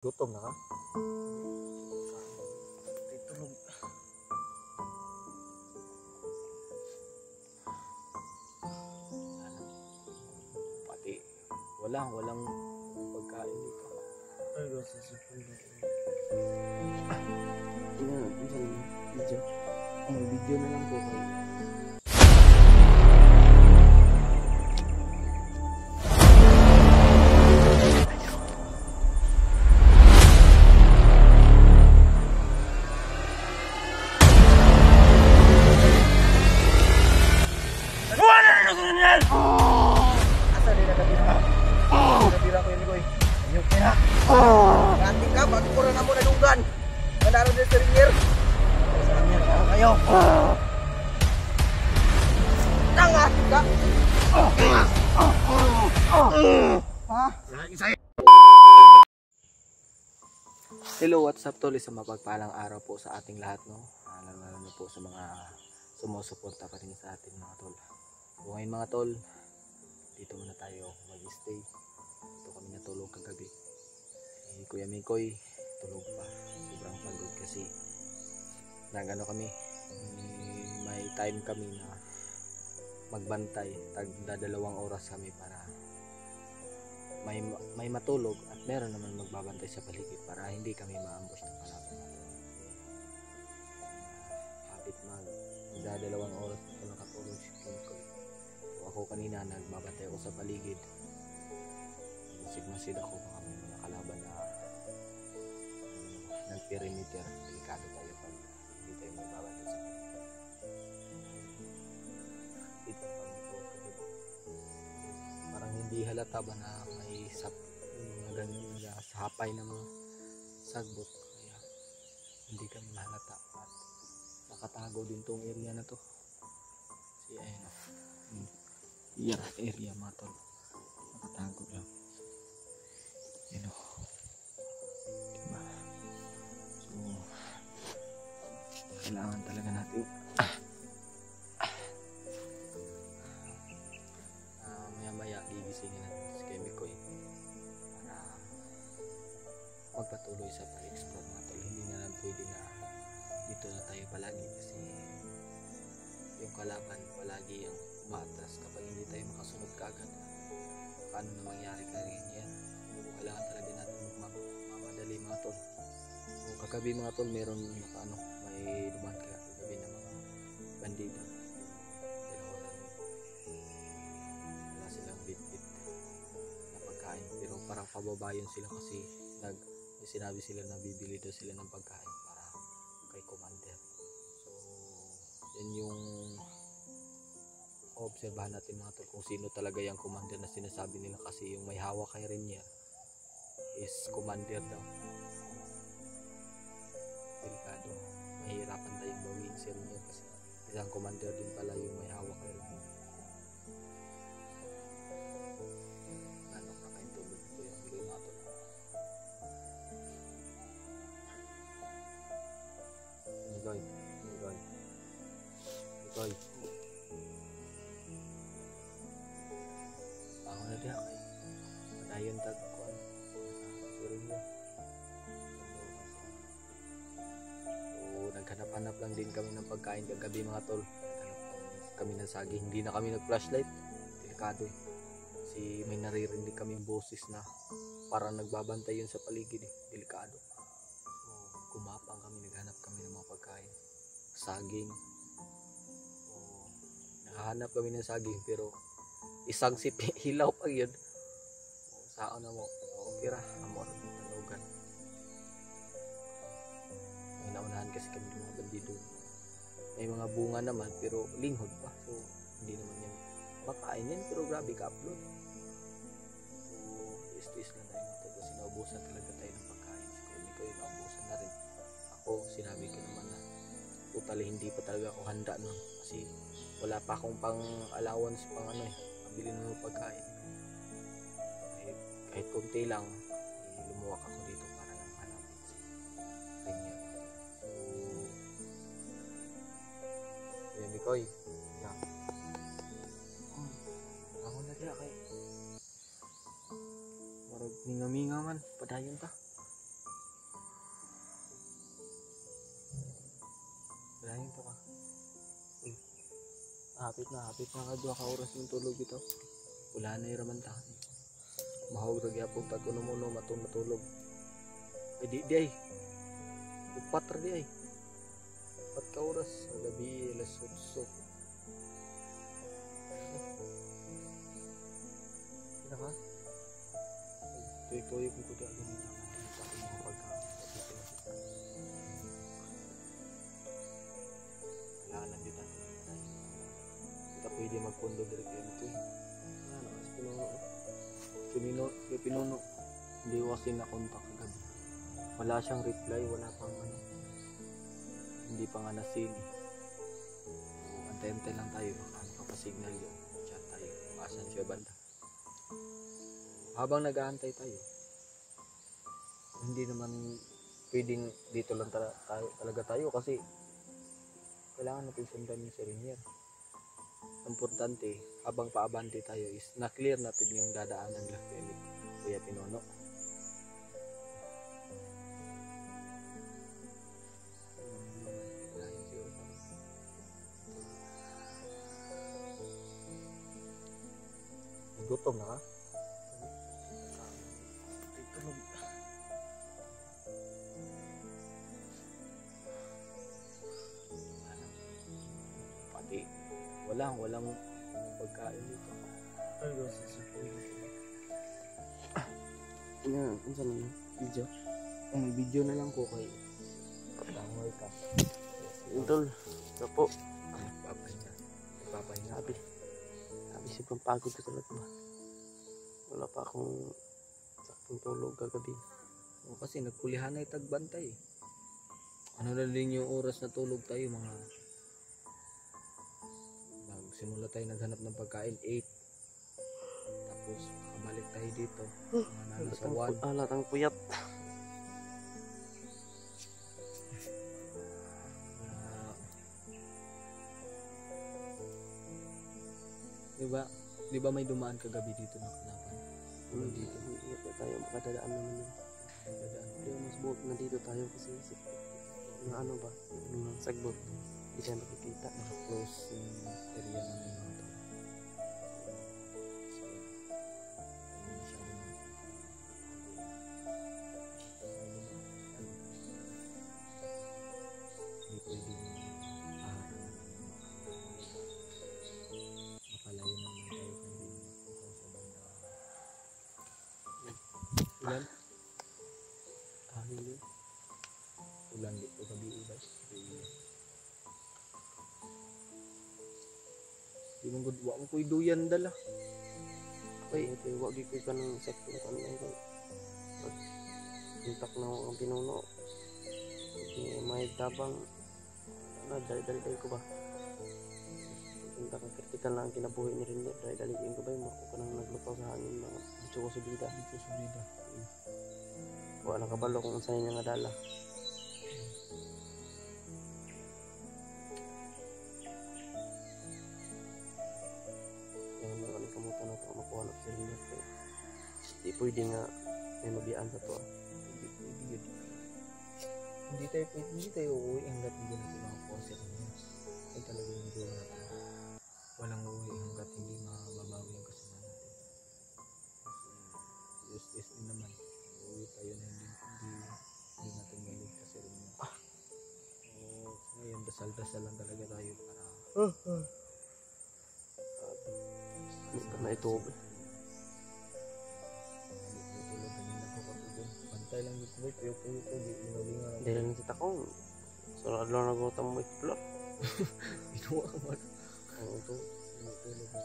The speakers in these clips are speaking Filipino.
Gutom na ka? Tulog. Pati walang pagkain dito. Ay, nasa sipon na. Video. Video na lang po kayo. Asa din nakatira? Nakatira ko yun, Koy. Ayok kaya. Ganting ka, bago ko na mo nadunggan. Kanaroon din sa rinyer. Sa rinyer, kaya kayo. Nangasin ka. Hello, what's up tol? Isang mapagpalang araw po sa ating lahat, no? Lalo na po sa mga sumusuporta pa rin sa ating mga tol. So, ngayon mga tol, dito muna tayo mag-stay. Dito kami natulog kagabi. Kuya Mikoy, tulog pa. Sobrang pagod kasi nagano kami, may time kami na magbantay. Tagdadalawang oras kami para may matulog at meron naman magbabantay sa paligid para hindi kami ma-ambush ng kalaban natin. Habit magdadalawang oras na nakatulog si Mikoy. So, ako kanina nagbabantay ako sa paligid. Masid ako baka may mga kalaban na nag-perimeter. Delikado tayo pag hindi tayo magbabantay sa paligid. Dito kami po kagabi. Parang hindi halata ba na may ganyan na hapay na mga sagbot, kaya hindi kami mahalata at nakatago din tong area na to kasi ayun o, area mga tol, nakatago lang. Yun o, diba? So kailangan talaga natin maya gigisingin natin si Mikoy para magpatuloy sa pag-explore mga tol. Hindi na lang pwede na dito na tayo palagi kasi yung kalaban palagi yung umatras kapag hindi tayo makasunod kaagad. Paano na mangyari ka rin yan? Kailangan talaga natin magmamadali mga tol. So, kagabi mga tol meron may dumaan kagabi na mga bandido. Wala silang bit-bit na pagkain pero parang pababayan sila kasi sinabi sila na bibili daw sila ng pagkain para kay commander. So yan yung obserbahan natin mga tol kung sino talaga yung commander na sinasabi nila kasi yung may hawak kay Renier is commander daw. Delikado, mahirapan tayong bawin si Renier kasi isang commander din pala yung may hawak kay Renier. Ano ka kayong tulog ko yung mga tol. Mikoy. Ako na diha kay padayon tagkuan. Suring mo. So, naghanap-hanap lang din kami ng pagkain kagabi mga tol. Naghanap kami ng saging. Hindi na kami nag-flashlight. Delikado eh. Kasi may naririnig kaming boses na parang nagbabantay yun sa paligid eh. Delikado. So, kumapang kami. Naghanap kami ng mga pagkain. Saging. Nakahanap kami ng saging pero isang sipi hilaw pag yun. Saan na mo? Okay ra, amor tanugan. May naunahan kasi kami ng mga bandido. May mga bunga naman pero linghod pa. So hindi naman yan makain yan pero grabe ka-upload. So is na tayo natin kasi naubusan talaga tayo ng pagkain. So hindi ko yun naubusan na rin. Ako sinabi ko naman na totally hindi pa talaga ako handa nun kasi wala pa akong pang allowance pabili ng pagkain. Kahit konti lang lumuwak ako dito para lang hanapin si Renier. So yan Mikoy yan. Ako na diya kay marag minga-minga man padayon ta. hapit na kadwa ka oras ng tulog ito. Wala na iramantahan. Mahawag ra gyapon tag kuno mo matulog. Di ay. Upat ra di ay. Upat ka oras sa gabi alas 8. Ina ka? Tuloy kung kuda ganun na. Sa mga pagkain. Wala lang dito. Kita pwede magpundo direct yan ito eh. Ano, mas pinuno. Hindi kasi na contact agad. Wala siyang reply, wala pang ano. Hindi pa nga na-seen eh. Antay-antay lang tayo. Ano pa signal yun. Chat tayo. Maasan siya banda. Habang nag-aantay tayo, hindi naman pwedeng dito lang talaga tayo kasi kailangan natin sundan yung Serenier. Importante, habang paabante tayo is na-clear natin yung dadaanan lang ni Kuya Pinono. Gutom na ka? Tulog. Pati walang pagkain dito. Ay, sa supoy. Ano sa naman? Video? May video na lang ko kay Tangoy ka. Idol, ito po. Papahinga. Sabi sipang pagod ko talaga ba? Wala pa akong saktong tulog kagabi. O kasi nagkulihan ay tagbantay. Ano na din yung oras na tulog tayo mga simula tayo naghanap ng pagkain 8. Tapos makabalik tayo dito. Mga sa 1. Alatang puyat. Diba may dumaan kagabi dito na kanapan? Dito. Hindi pa tayo makadadaan naman yun. Pero mas buot na dito tayo kasi na ano ba? Yung sagbot. Hindi tayo makikita. Naka-close yung area namin mga ito. Hindi pwedeng mapalayo naman tayo kung hindi makuha sa banda. Ulan? Hindi. Ulan dito gabi ubay. Di mong gudwa mo ko'y duyan dala. Ay, ito wag ko'y ka ng sektong kanay ko. Intak na ang pinuno. May tabang. Dali-dali ko ba? Punta ka kritikal lang ang kinabuhi ni Rinne. Dali-dali ko ba? Mako ka nang naglupaw sa hangin mga bitso ko subida. Wala nang kabalo kung saan niya nga dala. Yan mga kamutan na ito makuha na sa Rinne. Di pwede nga may mabiyaan sa ito. Hindi tayo uuwi hanggat hindi natin makakuha sa Rinne. Ay talaga yung gawin natin. Walang uuwi hanggat hindi mababawi yung kasama natin. Yes din naman. Uuwi tayo na hindi natin galing kasi rin yun. Ngayon dasal-dasal lang talaga tayo para gusto na ito. Tulog kanina ko kapag bantay lang dito boy. Tuyok-tuyok ko. Hindi lang kita kong sarad lang nagutom mo iklot. Ginawa ka ba? Oo ito. Tulog na.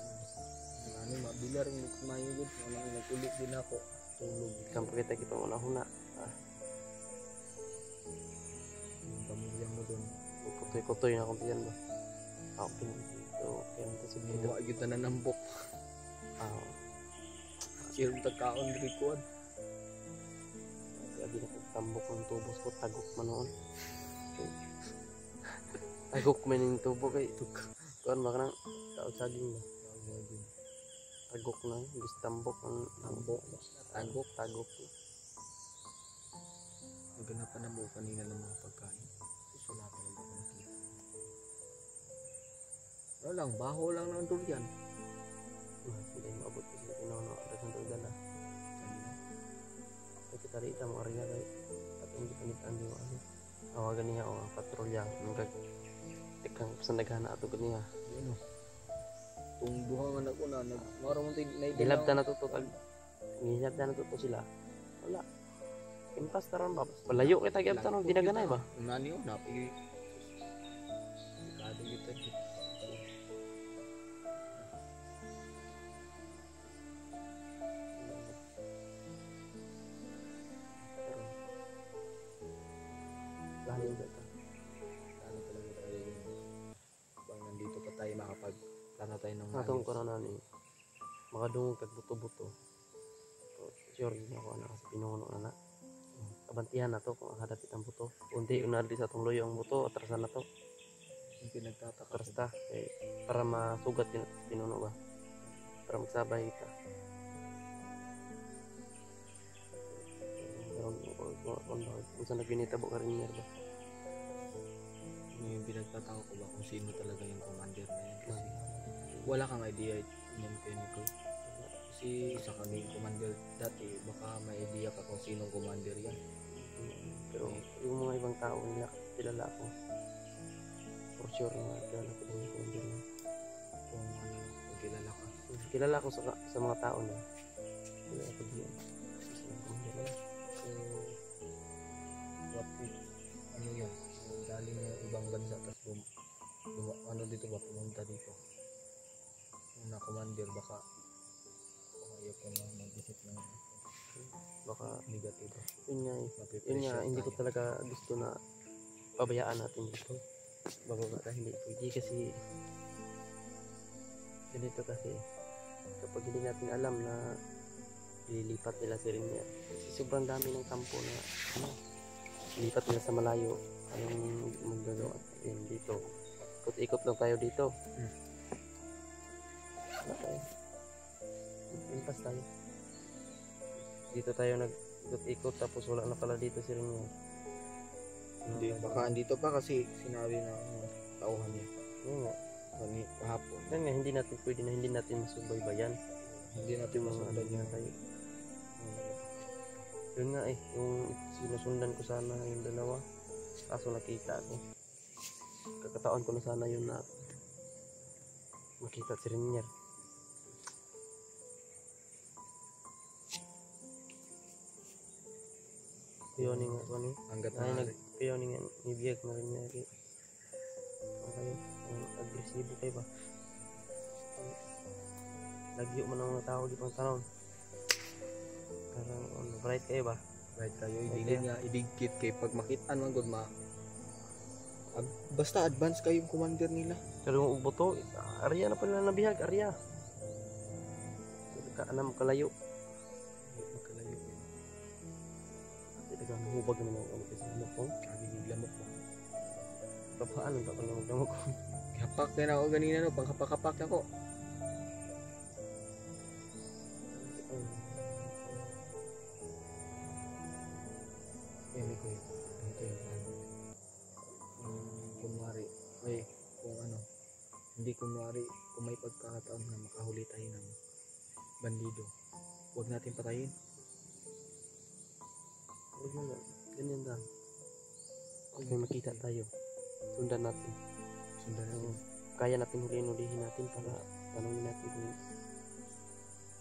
Mabilar yung mayugod. Nagkulit din ako. Tulog. Kampo kita kitang una-huna. Yung pamilya mo dun. Kutoy-kutoy na akong tiyan ba? Ako pinito. Kaya nito sa video. Huwag kita na nambok. Sirong tagkaon rikuan. Kaya binakagtambok ng tubos ko. Tagok man noon. Tagok man yung tubo kay. Kuan ba ka nang saging ba? Tagok na. Gusto tambok ang tambok. Tagok. Maganapan na mo kanina ng mga pagkain. Wala talaga ako nakita. Ano lang, baho lang ng durian. Hindi maabot ko sa pinuno. Dagang dala. Kaya kita rita mo rin na kayo. At hindi panitan yung ano. Awagan niya o patrolya. Tikang sa naghana ato niya. Ano? Tung duha nga naguna, nagmaro mo tayo na Gilabda na to kag gilabda na to sila. Wala. Impas taron ba? Palayo kay tagib taron dinaganay ba? Nani yo napi. Kado dito. Lalim dito. Ano talaga tayo bang nandito pa tayo makapag-plano tayo ng Atong corona ni makadungog kag buto-buto. Sure niya ako na kasi pinuno na na. Kabantihan na to kung hadapit ang buto. Unti unali sa atong loyo ang buto atrasan na to. yung pinagtataka. Atrasta para masugat din pinuno ba. Para magsabay ka. Kung saan nagpinitabo ka rin niya ba? Yung pinagtataka ko ba kung sino talaga yung commander na yan kasi wala kang idea yan kayo Nico. Kasi isa kami yung commander dati, baka may idea ka kung sinong commander yan. Pero yung mga ibang tao nila kilala ko. For sure na kilala ko din yung commander niya. Kung ano, kung kilala ka. Kilala ko sa mga tao niya. Kilala ko din. Kasi yung commander niya. So, what if, ano yan, galing ng ibang bansa tapos ano dito ba, pumunta dito. Yung na commander baka ayaw ko na mag-isip ng Baka negatibo. yun nga eh. Mapipressure Yun nga, hindi ko tayo. talaga gusto na pabayaan natin dito. Bababa hindi pwede kasi ganito kasi kapag hindi natin alam na lilipat nila si Rinier kasi sobrang dami ng kampo na ano, lilipat nila sa malayo anong magagawa natin dito. Ikot-ikot lang tayo dito. Wala tayo. Impas tayo. Dito tayo nag-ikot tapos wala na pala dito si Rinier. Hindi, baka andito pa kasi sinabi na tauhan niya. Yun nga. Kahapon. Yan nga, hindi natin pwede na hindi natin masubaybayan. Hindi natin Yung mga masundan ano yan. tayo. Yun nga eh, yung sinusundan ko sana yung dalawa. Kaso nakita ko. Kakataon ko na sana yun na makita si Rinier. Yun nga ko ni. Hanggat Ay, maaari. nagpiyaw ni nga nibiyag na rin niya. Okay, agresibo kayo ba? Lagyo mo ng mga tao di pang tanong. Parang bright kayo ba? Right kayo, Right idilin nga, idigkit kay pag makita man gud basta advance kayo yung commander nila. Pero yung uboto, area na pala nabihag, area. Kaanam kalayo. Magkalayo. Hindi ka mahubag naman ang kamot sa mo ko. Nagiglamok mo. Paano ba pag namag ko? Hapak din ako ganina no, panghapak-hapak ako. Ko ito yung ano. Kunwari, kung ano, hindi kunwari, kung may pagkakataon na makahuli tayo ng bandido, huwag natin patayin. Huwag mo na, ganyan lang. Huwag may makita tayo. Sundan natin. Sundan natin. Kaya natin hulihin natin para tanongin natin kung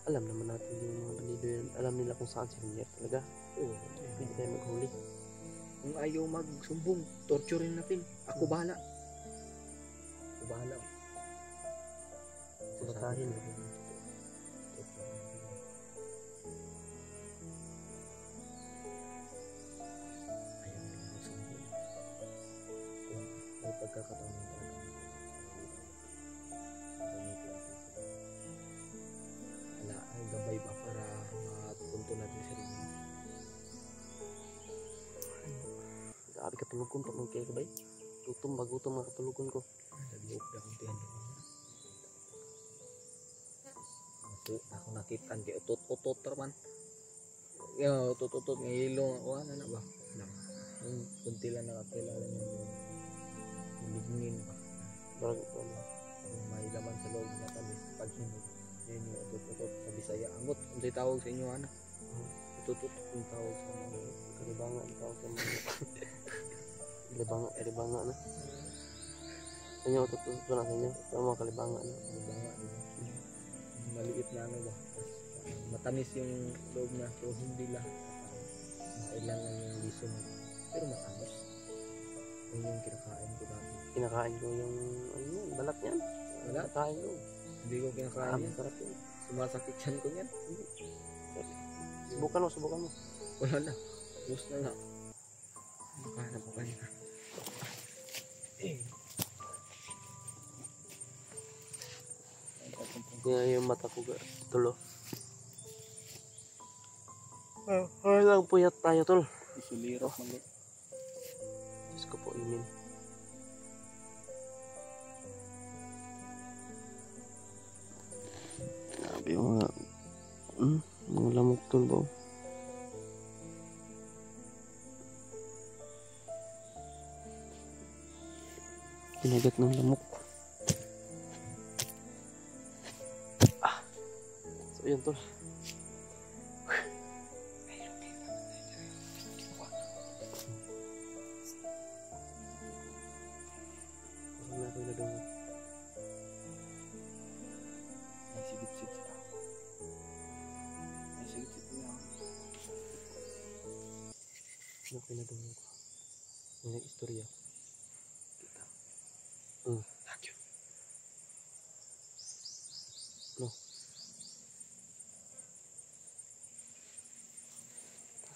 alam naman natin yung mga bandido yan. Alam nila kung saan si Rinier talaga. Oo. Hindi tayo maghuli. Kung ayaw magsumbong, torturein natin. Ako bahala. Ako bahala. Sabatahin. Ayaw nila magsumbong. Kung may pagkakataon na talaga gamitin natin sila. Wala, ang gabay ba para mapunto natin sa rin. Grabe katulugon pa mong kaya kabay. Gutom mga katulugon ko. Nag-iop na akong tiyan. Ako nakitaan kay utot-utot naman. Yung utot-utot ng ilong. O ano na ba? Yung kunti lang nakakilala niya yung lignin. Parang Yung may laman sa loob na tamis. Pag hinog, yun yung utot-utot sa Bisaya. Amot, kung sa'yo tawag sa inyo, ano? Utot-utot yung tawag sa mga Kalibanga ang tawag sa mga. Kalibanga na. Sa inyo, tututo na sa inyo. Sa mga kalibanga na. banga, diba? Maliit na ano ba? Matamis yung loob na, so hindi lahat. Kailangan yung liso mo. Pero matamis. Yun yung kinakain ko dati. Kinakain ko yung, ano yan, balat niyan. Wala? Kinakain ko. Hindi ko kinakain yan. Sarap yun. Sumasakit yan ko yan. Subukan mo. Wala na. Ubus na nga. Makahanap ko kanina. Yan yung mata ko tulo. Lang puyat tayo tol. Isuliro. Diyos ko po, imin. Grabe yung mga lamok tol ba? Kinagat ng lamok. So yun tol. Wala ko iladong. May sigit-sit sila. May sigit-sit lang. Wala ko iladong ko. May nag-istorya. Kita. Thank you. No.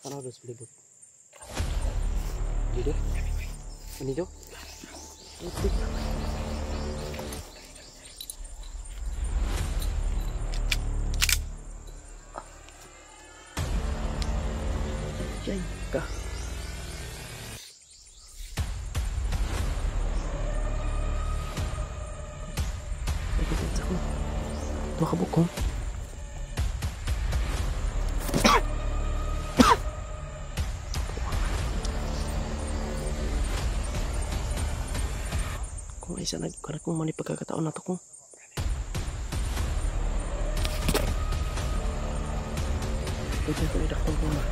Ano harus belibut? Dito? Dito? Yay ka. Dua ka bukong. Kung ay isa nagkarat kong mali pagkakataon na to ko. Ito ko idakong ko na.